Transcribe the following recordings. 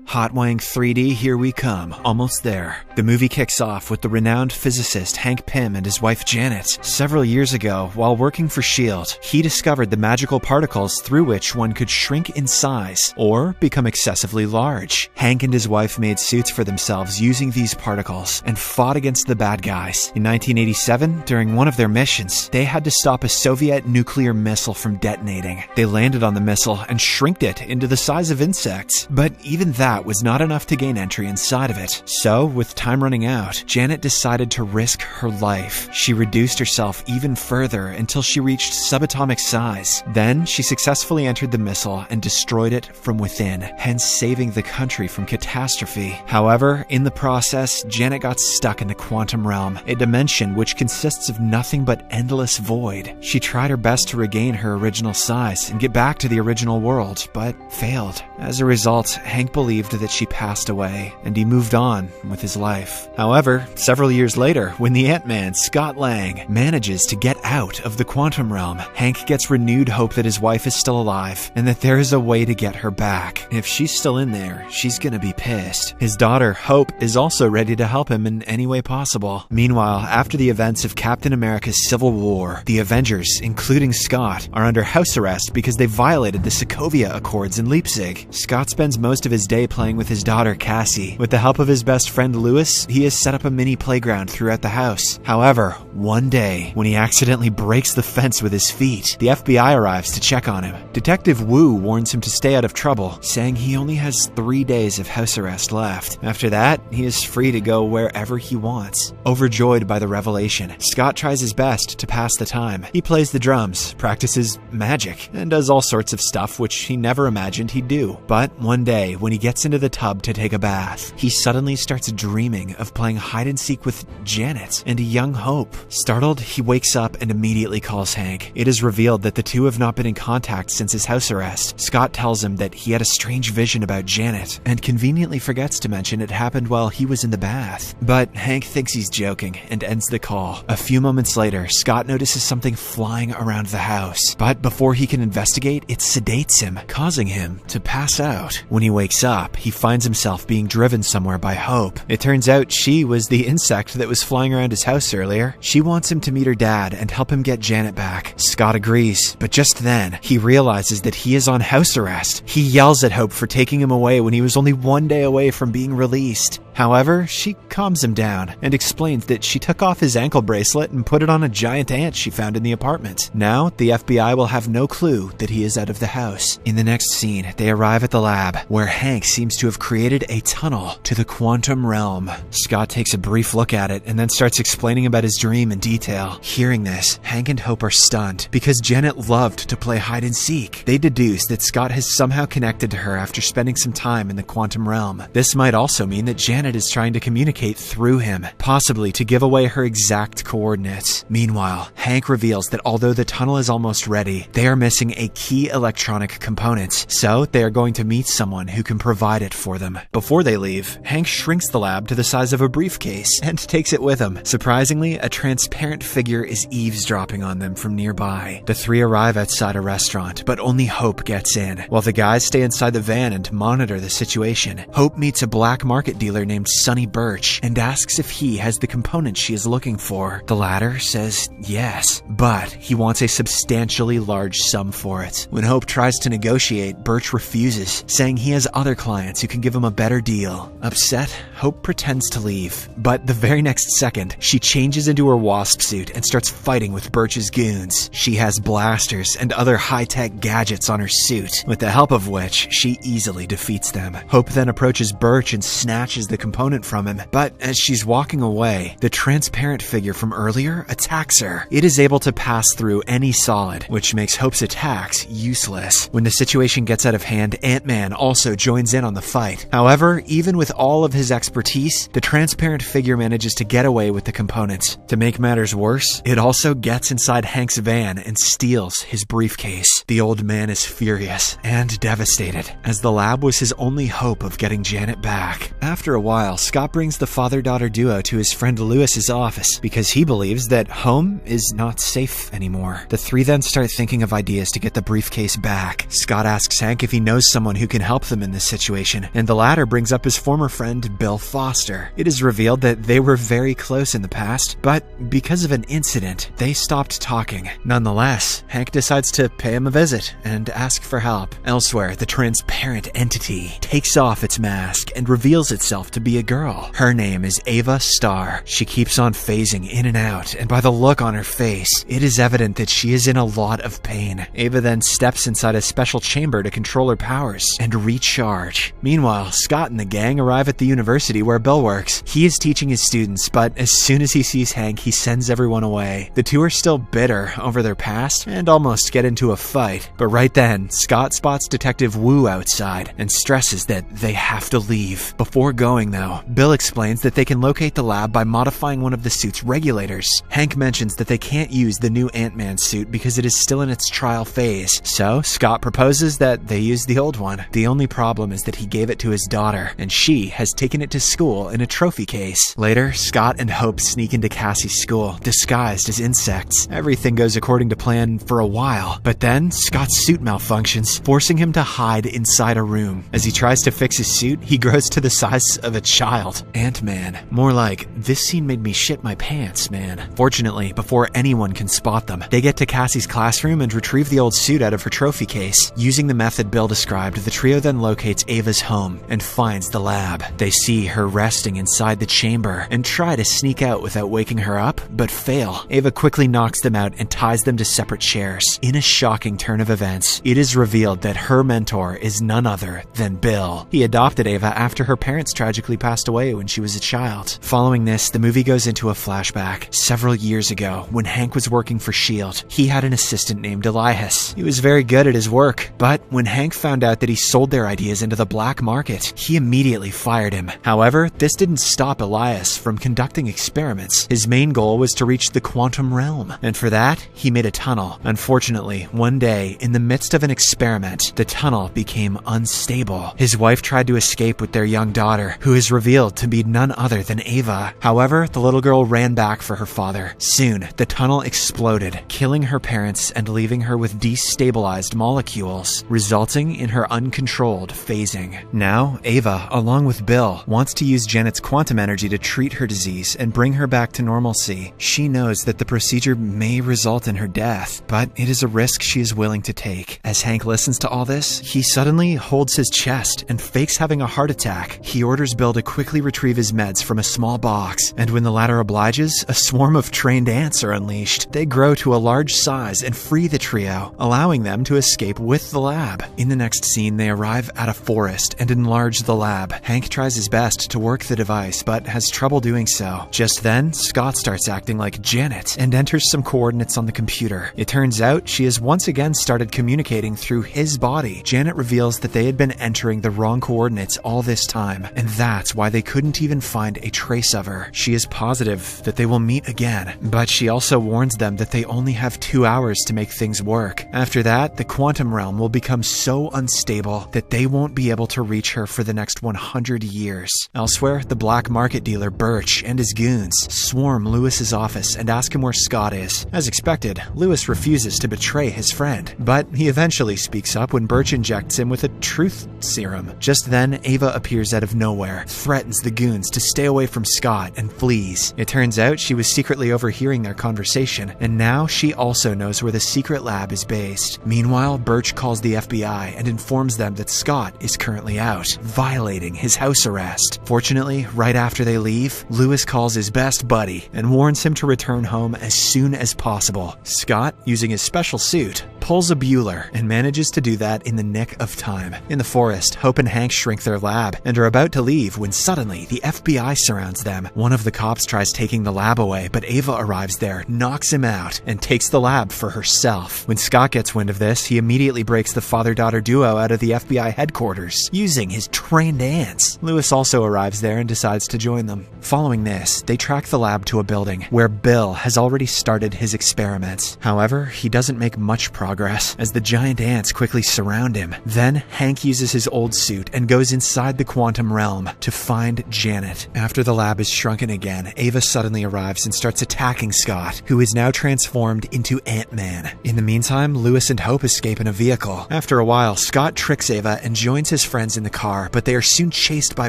Hotwang 3D, here we come. Almost there. The movie kicks off with the renowned physicist Hank Pym and his wife Janet. Several years ago, while working for S.H.I.E.L.D., he discovered the magical particles through which one could shrink in size or become excessively large. Hank and his wife made suits for themselves using these particles and fought against the bad guys. In 1987, during one of their missions, they had to stop a Soviet nuclear missile from detonating. They landed on the missile and shrinked it into the size of insects. But even that was not enough to gain entry inside of it. So, with time running out, Janet decided to risk her life. She reduced herself even further until she reached subatomic size. Then, she successfully entered the missile and destroyed it from within, hence saving the country from catastrophe. However, in the process, Janet got stuck in the quantum realm, a dimension which consists of nothing but endless void. She tried her best to regain her original size and get back to the original world, but failed. As a result, Hank believed that she passed away, and he moved on with his life. However, several years later, when the Antman, Scott Lang, manages to get out of the quantum realm, Hank gets renewed hope that his wife is still alive, and that there is a way to get her back. If she's still in there, she's gonna be pissed. His daughter, Hope, is also ready to help him in any way possible. Meanwhile, after the events of Captain America's Civil War, the Avengers, including Scott, are under house arrest because they violated the Sokovia Accords in Leipzig. Scott spends most of his day playing with his daughter Cassie. With the help of his best friend Lewis, he has set up a mini playground throughout the house. However, one day, when he accidentally breaks the fence with his feet, the FBI arrives to check on him. Detective Wu warns him to stay out of trouble, saying he only has 3 days of house arrest left. After that, he is free to go wherever he wants. Overjoyed by the revelation, Scott tries his best to pass the time. He plays the drums, practices magic, and does all sorts of stuff which he never imagined he'd do. But one day, when he gets into the tub to take a bath, he suddenly starts dreaming of playing hide-and-seek with Janet and a young Hope. Startled, he wakes up and immediately calls Hank. It is revealed that the two have not been in contact since his house arrest. Scott tells him that he had a strange vision about Janet, and conveniently forgets to mention it happened while he was in the bath. But Hank thinks he's joking and ends the call. A few moments later, Scott notices something flying around the house, but before he can investigate, it sedates him, causing him to pass out. When he wakes up, he finds himself being driven somewhere by Hope. It turns out she was the insect that was flying around his house earlier. She wants him to meet her dad and help him get Janet back. Scott agrees, but just then, he realizes that he is on house arrest. He yells at Hope for taking him away when he was only 1 day away from being released. However, she calms him down and explains that she took off his ankle bracelet and put it on a giant ant she found in the apartment. Now, the FBI will have no clue that he is out of the house. In the next scene, they arrive at the lab, where Hank seems to have created a tunnel to the quantum realm. Scott takes a brief look at it and then starts explaining about his dream in detail. Hearing this, Hank and Hope are stunned because Janet loved to play hide and seek. They deduce that Scott has somehow connected to her after spending some time in the quantum realm. This might also mean that Janet is trying to communicate through him, possibly to give away her exact coordinates. Meanwhile, Hank reveals that although the tunnel is almost ready, they are missing a key electronic component, so they are going to meet someone who can provide it for them. Before they leave, Hank shrinks the lab to the size of a briefcase and takes it with him. Surprisingly, a transparent figure is eavesdropping on them from nearby. The three arrive outside a restaurant, but only Hope gets in, while the guys stay inside the van and monitor the situation. Hope meets a black market dealer named Sonny Birch and asks if he has the component she is looking for. The latter says yes, but he wants a substantially large sum for it. When Hope tries to negotiate, Birch refuses, saying he has other clients who can give him a better deal. Upset, Hope pretends to leave, but the very next second, she changes into her wasp suit and starts fighting with Birch's goons. She has blasters and other high-tech gadgets on her suit, with the help of which she easily defeats them. Hope then approaches Birch and snatches the component from him, but as she's walking away, the transparent figure from earlier attacks her. It is able to pass through any solid, which makes Hope's attacks useless. When the situation gets out of hand, Antman also joins in on the fight. However, even with all of his expertise, the transparent figure manages to get away with the components. To make matters worse, it also gets inside Hank's van and steals his briefcase. The old man is furious and devastated, as the lab was his only hope of getting Janet back. After a while, while, Scott brings the father-daughter duo to his friend Lewis's office because he believes that home is not safe anymore. The three then start thinking of ideas to get the briefcase back. Scott asks Hank if he knows someone who can help them in this situation, and the latter brings up his former friend Bill Foster. It is revealed that they were very close in the past, but because of an incident, they stopped talking. Nonetheless, Hank decides to pay him a visit and ask for help. Elsewhere, the transparent entity takes off its mask and reveals itself to be a girl. Her name is Ava Starr. She keeps on phasing in and out, and by the look on her face, it is evident that she is in a lot of pain. Ava then steps inside a special chamber to control her powers and recharge. Meanwhile, Scott and the gang arrive at the university where Bill works. He is teaching his students, but as soon as he sees Hank, he sends everyone away. The two are still bitter over their past and almost get into a fight. But right then, Scott spots Detective Wu outside and stresses that they have to leave. Before going though, Bill explains that they can locate the lab by modifying one of the suit's regulators. Hank mentions that they can't use the new Antman suit because it is still in its trial phase, so Scott proposes that they use the old one. The only problem is that he gave it to his daughter, and she has taken it to school in a trophy case. Later, Scott and Hope sneak into Cassie's school, disguised as insects. Everything goes according to plan for a while, but then Scott's suit malfunctions, forcing him to hide inside a room. As he tries to fix his suit, he grows to the size of a child. Antman. More like, this scene made me shit my pants, man. Fortunately, before anyone can spot them, they get to Cassie's classroom and retrieve the old suit out of her trophy case. Using the method Bill described, the trio then locates Ava's home and finds the lab. They see her resting inside the chamber and try to sneak out without waking her up, but fail. Ava quickly knocks them out and ties them to separate chairs. In a shocking turn of events, it is revealed that her mentor is none other than Bill. He adopted Ava after her parents tragically passed away when she was a child. Following this, the movie goes into a flashback. Several years ago, when Hank was working for S.H.I.E.L.D., he had an assistant named Elias. He was very good at his work, but when Hank found out that he sold their ideas into the black market, he immediately fired him. However, this didn't stop Elias from conducting experiments. His main goal was to reach the quantum realm, and for that, he made a tunnel. Unfortunately, one day, in the midst of an experiment, the tunnel became unstable. His wife tried to escape with their young daughter, who is revealed to be none other than Ava. However, the little girl ran back for her father. Soon, the tunnel exploded, killing her parents and leaving her with destabilized molecules, resulting in her uncontrolled phasing. Now, Ava, along with Bill, wants to use Janet's quantum energy to treat her disease and bring her back to normalcy. She knows that the procedure may result in her death, but it is a risk she is willing to take. As Hank listens to all this, he suddenly holds his chest and fakes having a heart attack. He orders Bill to quickly retrieve his meds from a small box, and when the latter obliges, a swarm of trained ants are unleashed. They grow to a large size and free the trio, allowing them to escape with the lab. In the next scene, they arrive at a forest and enlarge the lab. Hank tries his best to work the device, but has trouble doing so. Just then, Scott starts acting like Janet and enters some coordinates on the computer. It turns out she has once again started communicating through his body. Janet reveals that they had been entering the wrong coordinates all this time, and that's why they couldn't even find a trace of her. She is positive that they will meet again, but she also warns them that they only have 2 hours to make things work. After that, the quantum realm will become so unstable that they won't be able to reach her for the next 100 years. Elsewhere, the black market dealer Birch and his goons swarm Lewis's office and ask him where Scott is. As expected, Lewis refuses to betray his friend, but he eventually speaks up when Birch injects him with a truth serum. Just then, Ava appears out of nowhere, threatens the goons to stay away from Scott, and flees. It turns out she was secretly overhearing their conversation, and now she also knows where the secret lab is based. Meanwhile, Birch calls the FBI and informs them that Scott is currently out, violating his house arrest. Fortunately, right after they leave, Lewis calls his best buddy and warns him to return home as soon as possible. Scott, using his special suit, pulls a Bueller and manages to do that in the nick of time. In the forest, Hope and Hank shrink their lab and are about to leave when suddenly the FBI surrounds them. One of the cops tries taking the lab away, but Ava arrives there, knocks him out, and takes the lab for herself. When Scott gets wind of this, he immediately breaks the father-daughter duo out of the FBI headquarters, using his trained ants. Lewis also arrives there and decides to join them. Following this, they track the lab to a building where Bill has already started his experiments. However, he doesn't make much progress as the giant ants quickly surround him. Then, Hank uses his old suit and goes inside the quantum realm. Ava to find Janet. After the lab is shrunken again, Ava suddenly arrives and starts attacking Scott, who is now transformed into Antman. In the meantime, Lewis and Hope escape in a vehicle. After a while, Scott tricks Ava and joins his friends in the car, but they are soon chased by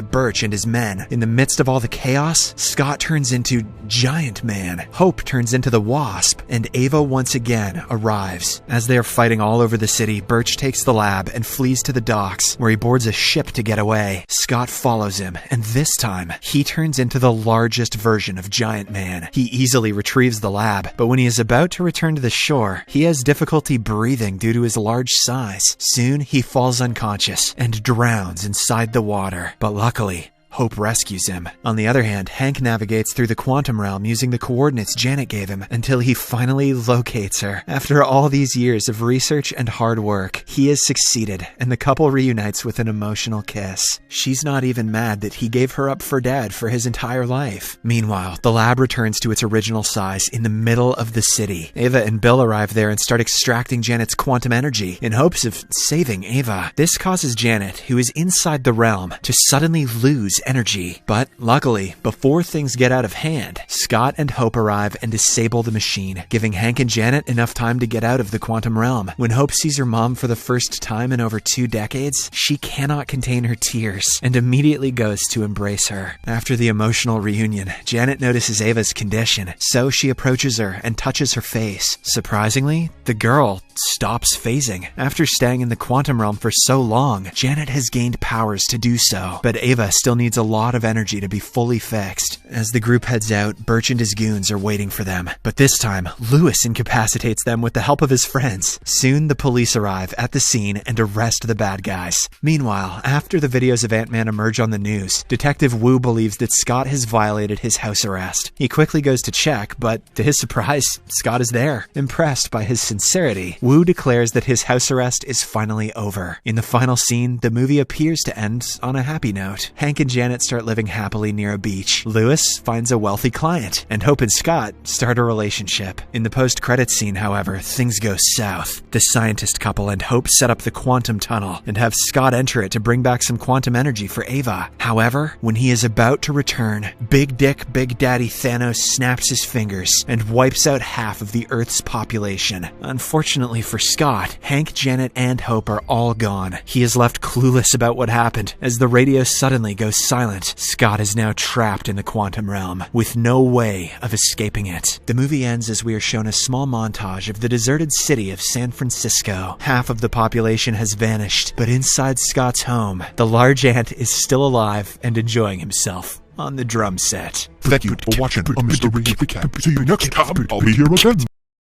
Birch and his men. In the midst of all the chaos, Scott turns into Giant Man, Hope turns into the Wasp, and Ava once again arrives. As they are fighting all over the city, Birch takes the lab and flees to the docks, where he boards a ship to get away. Scott follows him, and this time, he turns into the largest version of Giant Man. He easily retrieves the lab, but when he is about to return to the shore, he has difficulty breathing due to his large size. Soon, he falls unconscious and drowns inside the water. But luckily, Hope rescues him. On the other hand, Hank navigates through the quantum realm using the coordinates Janet gave him until he finally locates her. After all these years of research and hard work, he has succeeded, and the couple reunites with an emotional kiss. She's not even mad that he gave her up for dead for his entire life. Meanwhile, the lab returns to its original size in the middle of the city. Ava and Bill arrive there and start extracting Janet's quantum energy in hopes of saving Ava. This causes Janet, who is inside the realm, to suddenly lose energy. But luckily, before things get out of hand, Scott and Hope arrive and disable the machine, giving Hank and Janet enough time to get out of the quantum realm. When Hope sees her mom for the first time in over 2 decades, she cannot contain her tears and immediately goes to embrace her. After the emotional reunion, Janet notices Ava's condition, so she approaches her and touches her face. Surprisingly, the girl stops phasing. After staying in the quantum realm for so long, Janet has gained powers to do so, but Ava still needs a lot of energy to be fully fixed. As the group heads out, Birch and his goons are waiting for them, but this time, Lewis incapacitates them with the help of his friends. Soon, the police arrive at the scene and arrest the bad guys. Meanwhile, after the videos of Antman emerge on the news, Detective Wu believes that Scott has violated his house arrest. He quickly goes to check, but to his surprise, Scott is there. Impressed by his sincerity, Wu declares that his house arrest is finally over. In the final scene, the movie appears to end on a happy note. Hank and Janet start living happily near a beach. Lewis finds a wealthy client, and Hope and Scott start a relationship. In the post-credits scene, however, things go south. The scientist couple and Hope set up the quantum tunnel and have Scott enter it to bring back some quantum energy for Ava. However, when he is about to return, Big Dick Big Daddy Thanos snaps his fingers and wipes out half of the Earth's population. Unfortunately for Scott, Hank, Janet, and Hope are all gone. He is left clueless about what happened as the radio suddenly goes silent. Scott is now trapped in the quantum realm, with no way of escaping it. The movie ends as we are shown a small montage of the deserted city of San Francisco. Half of the population has vanished, but inside Scott's home, the large ant is still alive and enjoying himself on the drum set. Thank you for watching a mystery recap. See you next time. I'll be here again.